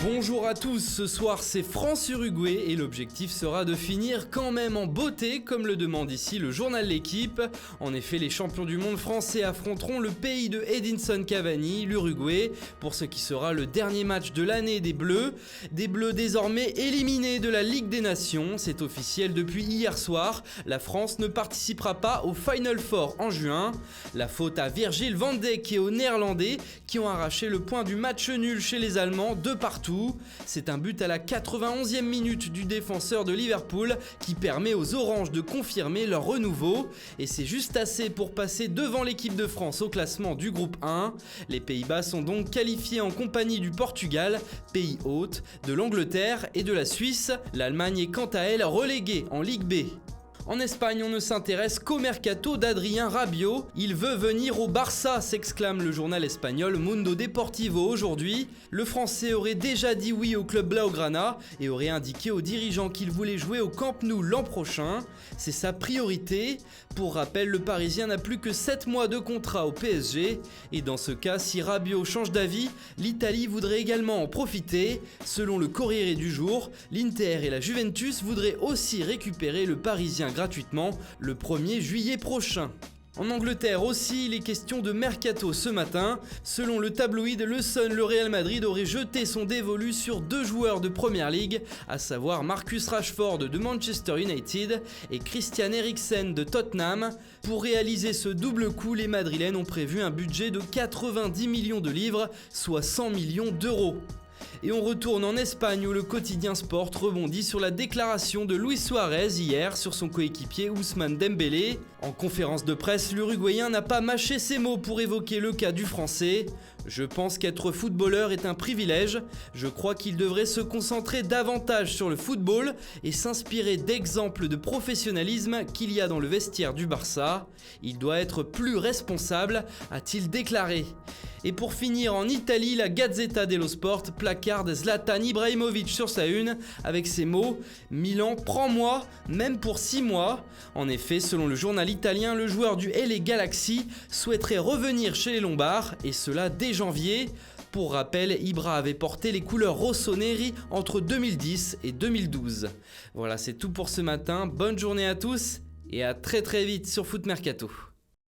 Bonjour à tous, ce soir c'est France-Uruguay et l'objectif sera de finir quand même en beauté comme le demande ici le journal L'Équipe. En effet, les champions du monde français affronteront le pays de Edinson Cavani, l'Uruguay, pour ce qui sera le dernier match de l'année des Bleus. Des Bleus désormais éliminés de la Ligue des Nations, c'est officiel depuis hier soir. La France ne participera pas au Final Four en juin. La faute à Virgil van Dijk et aux Néerlandais qui ont arraché le point du match nul chez les Allemands de partout. C'est un but à la 91e minute du défenseur de Liverpool qui permet aux Oranges de confirmer leur renouveau. Et c'est juste assez pour passer devant l'équipe de France au classement du groupe 1. Les Pays-Bas sont donc qualifiés en compagnie du Portugal, pays hôte, de l'Angleterre et de la Suisse. L'Allemagne est quant à elle reléguée en Ligue B. En Espagne, on ne s'intéresse qu'au mercato d'Adrien Rabiot. Il veut venir au Barça, s'exclame le journal espagnol Mundo Deportivo aujourd'hui. Le Français aurait déjà dit oui au club Blaugrana et aurait indiqué aux dirigeants qu'il voulait jouer au Camp Nou l'an prochain. C'est sa priorité. Pour rappel, le Parisien n'a plus que 7 mois de contrat au PSG. Et dans ce cas, si Rabiot change d'avis, l'Italie voudrait également en profiter. Selon le Corriere du Jour, l'Inter et la Juventus voudraient aussi récupérer le Parisien gratuitement le 1er juillet prochain. En Angleterre aussi, il est question de mercato ce matin. Selon le tabloïd Le Sun, le Real Madrid aurait jeté son dévolu sur 2 joueurs de Premier League, à savoir Marcus Rashford de Manchester United et Christian Eriksen de Tottenham. Pour réaliser ce double coup, les Madrilènes ont prévu un budget de 90 millions de livres, soit 100 millions d'euros. Et on retourne en Espagne où le quotidien Sport rebondit sur la déclaration de Luis Suarez hier sur son coéquipier Ousmane Dembélé. En conférence de presse, l'Uruguayen n'a pas mâché ses mots pour évoquer le cas du Français. « Je pense qu'être footballeur est un privilège. Je crois qu'il devrait se concentrer davantage sur le football et s'inspirer d'exemples de professionnalisme qu'il y a dans le vestiaire du Barça. Il doit être plus responsable », a-t-il déclaré. Et pour finir, en Italie, la Gazzetta dello Sport placarde Zlatan Ibrahimovic sur sa une avec ces mots « Milan, prends-moi, même pour 6 mois ». En effet, selon le journal italien, le joueur du LA Galaxy souhaiterait revenir chez les Lombards, et cela dès janvier. Pour rappel, Ibra avait porté les couleurs rossoneri entre 2010 et 2012. Voilà, c'est tout pour ce matin. Bonne journée à tous et à très vite sur Foot Mercato.